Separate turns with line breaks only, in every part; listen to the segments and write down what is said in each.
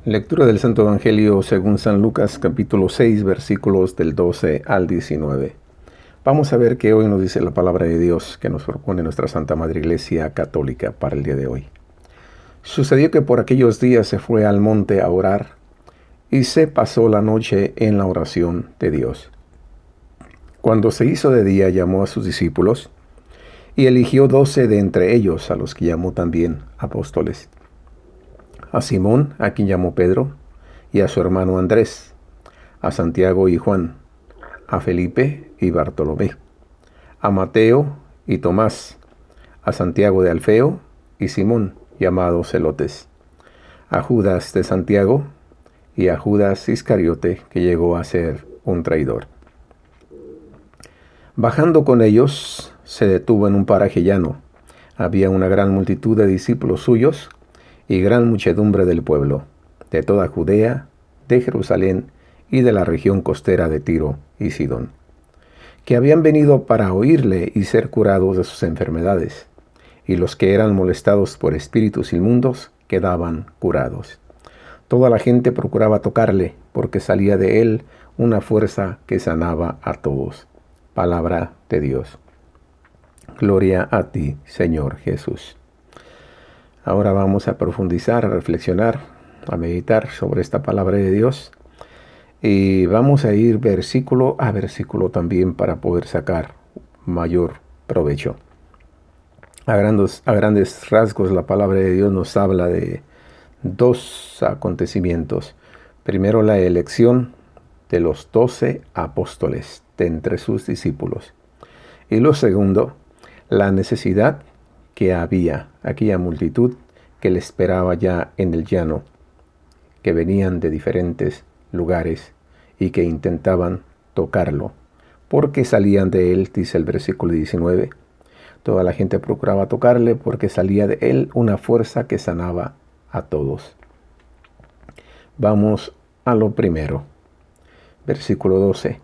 Lectura del Santo Evangelio según San Lucas, capítulo 6, versículos del 12 al 19. Vamos a ver qué hoy nos dice la palabra de Dios que nos propone nuestra Santa Madre Iglesia Católica para el día de hoy. Sucedió que por aquellos días se fue al monte a orar y se pasó la noche en la oración de Dios. Cuando se hizo de día, llamó a sus discípulos y eligió 12 de entre ellos, a los que llamó también apóstoles: a Simón, a quien llamó Pedro, y a su hermano Andrés, a Santiago y Juan, a Felipe y Bartolomé, a Mateo y Tomás, a Santiago de Alfeo y Simón, llamado Celotes, a Judas de Santiago y a Judas Iscariote, que llegó a ser un traidor. Bajando con ellos, se detuvo en un paraje llano. Había una gran multitud de discípulos suyos y gran muchedumbre del pueblo, de toda Judea, de Jerusalén y de la región costera de Tiro y Sidón, que habían venido para oírle y ser curados de sus enfermedades, y los que eran molestados por espíritus inmundos quedaban curados. Toda la gente procuraba tocarle, porque salía de él una fuerza que sanaba a todos. Palabra de Dios. Gloria a ti, Señor Jesús. Ahora vamos a profundizar, a reflexionar, a meditar sobre esta palabra de Dios. Y vamos a ir versículo a versículo también para poder sacar mayor provecho. A grandes rasgos, la palabra de Dios nos habla de dos acontecimientos. Primero, la elección de los 12 apóstoles de entre sus discípulos. Y lo segundo, la necesidad que había aquella multitud que le esperaba ya en el llano, que venían de diferentes lugares y que intentaban tocarlo, porque salían de él, dice el versículo 19. Toda la gente procuraba tocarle porque salía de él una fuerza que sanaba a todos. Vamos a lo primero. Versículo 12.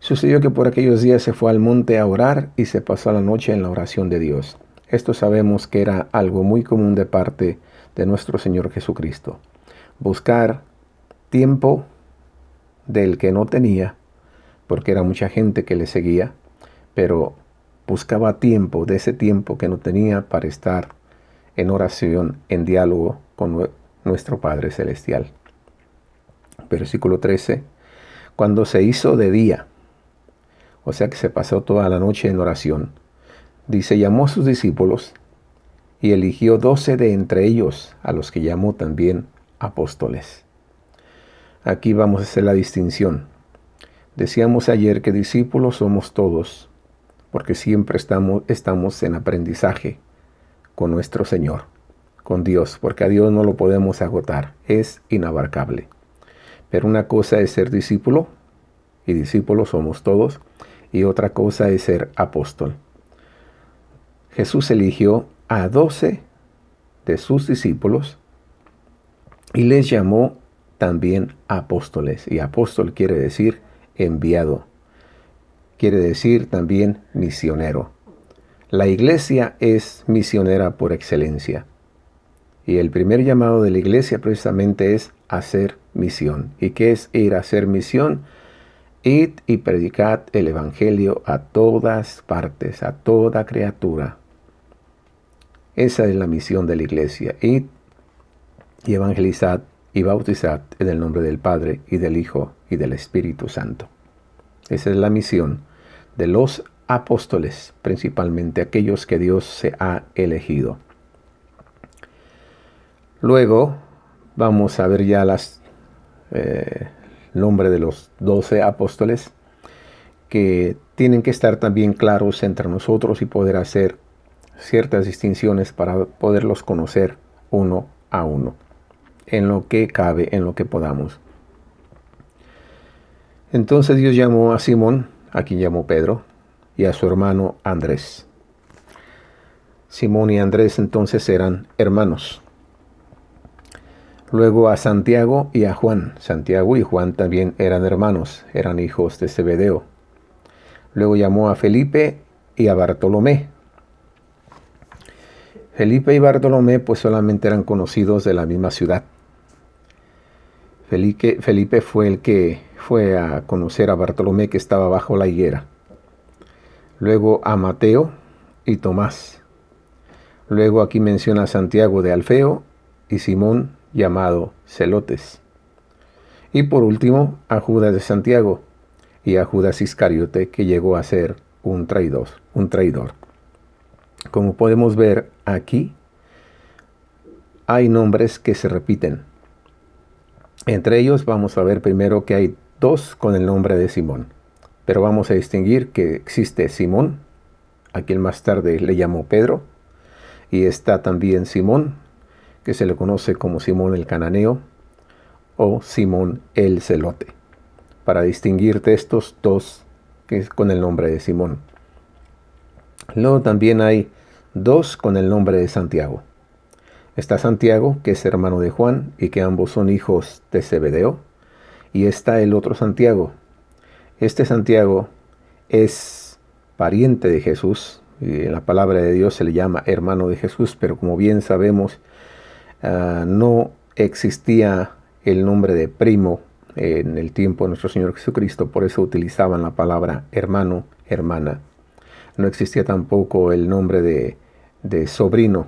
Sucedió que por aquellos días se fue al monte a orar y se pasó la noche en la oración de Dios. Esto sabemos que era algo muy común de parte de nuestro Señor Jesucristo. Buscar tiempo del que no tenía, porque era mucha gente que le seguía, pero buscaba tiempo de ese tiempo que no tenía para estar en oración, en diálogo con nuestro Padre Celestial. Versículo 13. Cuando se hizo de día, o sea que se pasó toda la noche en oración, dice, llamó a sus discípulos y eligió 12 de entre ellos, a los que llamó también apóstoles. Aquí vamos a hacer la distinción. Decíamos ayer que discípulos somos todos, porque siempre estamos en aprendizaje con nuestro Señor, con Dios, porque a Dios no lo podemos agotar, es inabarcable. Pero una cosa es ser discípulo, y discípulos somos todos, y otra cosa es ser apóstol. Jesús eligió a 12 de sus discípulos y les llamó también apóstoles. Y apóstol quiere decir enviado, quiere decir también misionero. La iglesia es misionera por excelencia. Y el primer llamado de la iglesia precisamente es hacer misión. ¿Y qué es ir a hacer misión? Id y predicad el evangelio a todas partes, a toda criatura. Esa es la misión de la iglesia. Id y evangelizad y bautizad en el nombre del Padre y del Hijo y del Espíritu Santo. Esa es la misión de los apóstoles, principalmente aquellos que Dios se ha elegido. Luego vamos a ver ya nombre de los 12 apóstoles, que tienen que estar también claros entre nosotros y poder hacer ciertas distinciones para poderlos conocer uno a uno, en lo que cabe, en lo que podamos. Entonces Dios llamó a Simón, a quien llamó Pedro, y a su hermano Andrés. Simón y Andrés entonces eran hermanos. Luego a Santiago y a Juan. Santiago y Juan también eran hermanos, eran hijos de Zebedeo. Luego llamó a Felipe y a Bartolomé. Felipe y Bartolomé pues solamente eran conocidos de la misma ciudad. Felipe fue el que fue a conocer a Bartolomé, que estaba bajo la higuera. Luego a Mateo y Tomás. Luego aquí menciona a Santiago de Alfeo y Simón, llamado Celotes. Y por último a Judas de Santiago y a Judas Iscariote, que llegó a ser un traidor. Como podemos ver aquí, hay nombres que se repiten. Entre ellos vamos a ver primero que hay dos con el nombre de Simón. Pero vamos a distinguir que existe Simón, a quien más tarde le llamó Pedro, y está también Simón, que se le conoce como Simón el Cananeo o Simón el Celote, para distinguir de estos dos que es con el nombre de Simón. Luego también hay dos con el nombre de Santiago. Está Santiago, que es hermano de Juan y que ambos son hijos de Zebedeo, y está el otro Santiago. Este Santiago es pariente de Jesús, y en la palabra de Dios se le llama hermano de Jesús, pero como bien sabemos, no existía el nombre de primo en el tiempo de nuestro Señor Jesucristo, por eso utilizaban la palabra hermano, hermana. No existía tampoco el nombre de sobrino,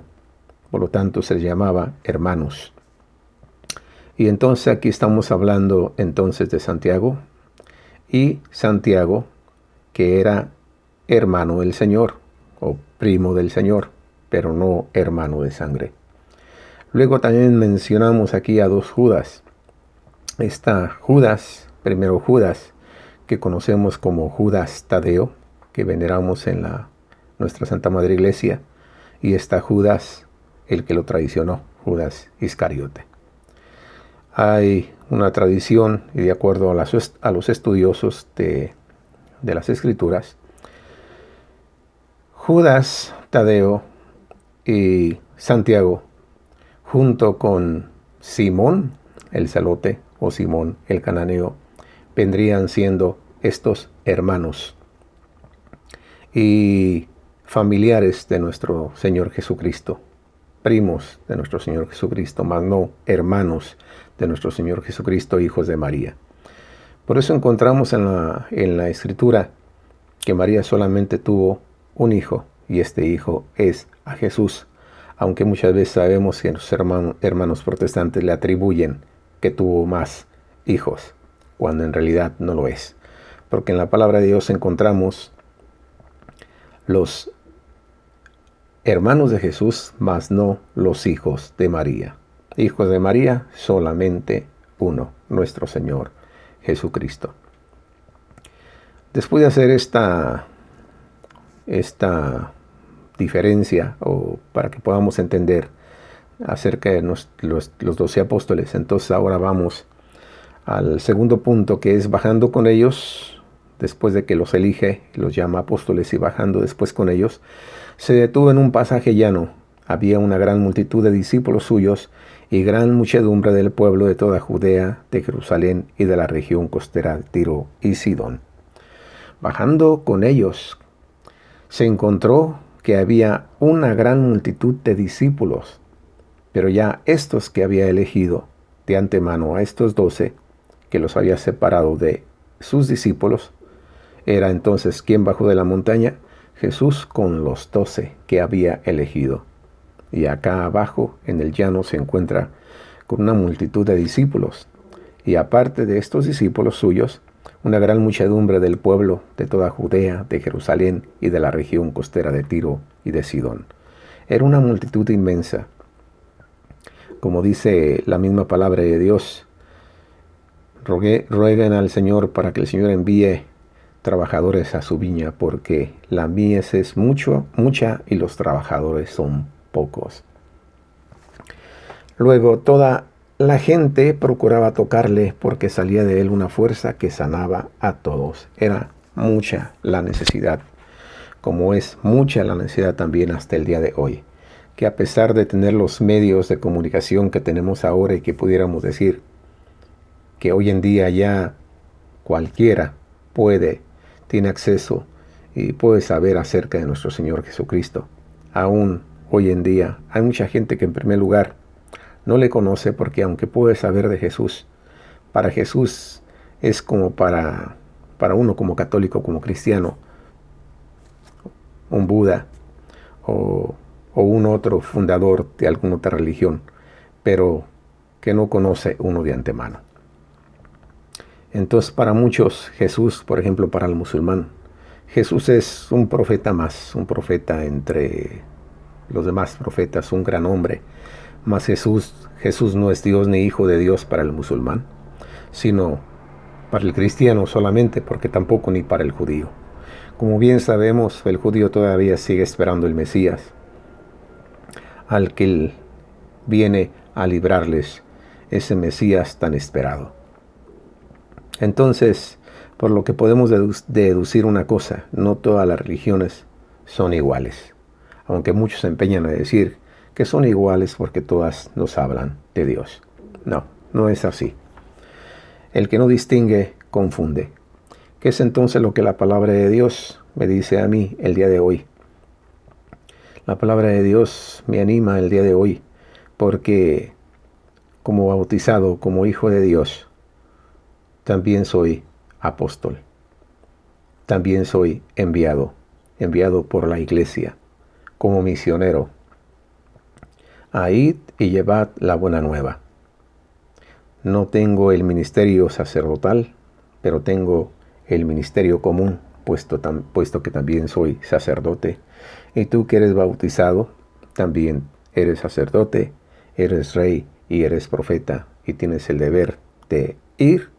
por lo tanto se les llamaba hermanos. Y entonces aquí estamos hablando entonces de Santiago, y Santiago, que era hermano del Señor, o primo del Señor, pero no hermano de sangre. Luego también mencionamos aquí a dos Judas. Está Judas, primero Judas, que conocemos como Judas Tadeo, que veneramos en nuestra Santa Madre Iglesia, y está Judas, el que lo traicionó, Judas Iscariote. Hay una tradición, y de acuerdo a los estudiosos de las Escrituras, Judas Tadeo y Santiago, junto con Simón el Celote o Simón el Cananeo, vendrían siendo estos hermanos y familiares de nuestro Señor Jesucristo, primos de nuestro Señor Jesucristo, mas no hermanos de nuestro Señor Jesucristo, hijos de María. Por eso encontramos en la Escritura que María solamente tuvo un hijo, y este hijo es a Jesús, aunque muchas veces sabemos que los hermanos protestantes le atribuyen que tuvo más hijos, cuando en realidad no lo es. Porque en la palabra de Dios encontramos los hermanos de Jesús, mas no los hijos de María. Hijos de María, solamente uno, nuestro Señor Jesucristo. Después de hacer esta diferencia, o para que podamos entender acerca de los 12 apóstoles, entonces ahora vamos al segundo punto, que es bajando con ellos, después de que los elige, los llama apóstoles, y bajando después con ellos, se detuvo en un pasaje llano. Había una gran multitud de discípulos suyos y gran muchedumbre del pueblo de toda Judea, de Jerusalén y de la región costera de Tiro y Sidón. Bajando con ellos, se encontró que había una gran multitud de discípulos, pero ya estos que había elegido de antemano, a estos 12, que los había separado de sus discípulos, era entonces quien bajó de la montaña, Jesús con los 12 que había elegido. Y acá abajo en el llano se encuentra con una multitud de discípulos, y aparte de estos discípulos suyos, una gran muchedumbre del pueblo de toda Judea, de Jerusalén y de la región costera de Tiro y de Sidón. Era una multitud inmensa. Como dice la misma palabra de Dios, rueguen al Señor para que el Señor envíe trabajadores a su viña, porque la mies es mucha y los trabajadores son pocos. Luego toda la gente procuraba tocarle, porque salía de él una fuerza que sanaba a todos. Era mucha la necesidad, como es mucha la necesidad también hasta el día de hoy, que a pesar de tener los medios de comunicación que tenemos ahora, y que pudiéramos decir que hoy en día ya cualquiera tiene acceso y puede saber acerca de nuestro Señor Jesucristo, aún hoy en día hay mucha gente que en primer lugar no le conoce, porque aunque puede saber de Jesús, para Jesús es como para uno como católico, como cristiano, un Buda o un otro fundador de alguna otra religión, pero que no conoce uno de antemano. Entonces, para muchos, Jesús, por ejemplo, para el musulmán, Jesús es un profeta más, un profeta entre los demás profetas, un gran hombre. Mas Jesús no es Dios ni hijo de Dios para el musulmán, sino para el cristiano solamente, porque tampoco ni para el judío. Como bien sabemos, el judío todavía sigue esperando el Mesías, al que él viene a librarles, ese Mesías tan esperado. Entonces, por lo que podemos deducir una cosa, no todas las religiones son iguales, aunque muchos se empeñan a decir que son iguales porque todas nos hablan de Dios. No, no es así. El que no distingue, confunde. ¿Qué es entonces lo que la palabra de Dios me dice a mí el día de hoy? La palabra de Dios me anima el día de hoy porque como bautizado, como hijo de Dios, también soy apóstol. También soy enviado por la iglesia como misionero. Id y llevad la buena nueva. No tengo el ministerio sacerdotal, pero tengo el ministerio común, puesto que también soy sacerdote. Y tú que eres bautizado, también eres sacerdote, eres rey y eres profeta, y tienes el deber de ir,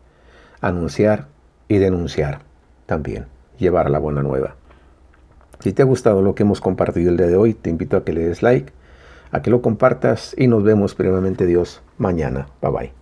anunciar y denunciar también, llevar la buena nueva. Si te ha gustado lo que hemos compartido el día de hoy, te invito a que le des like, a que lo compartas y nos vemos primeramente Dios mañana. Bye bye.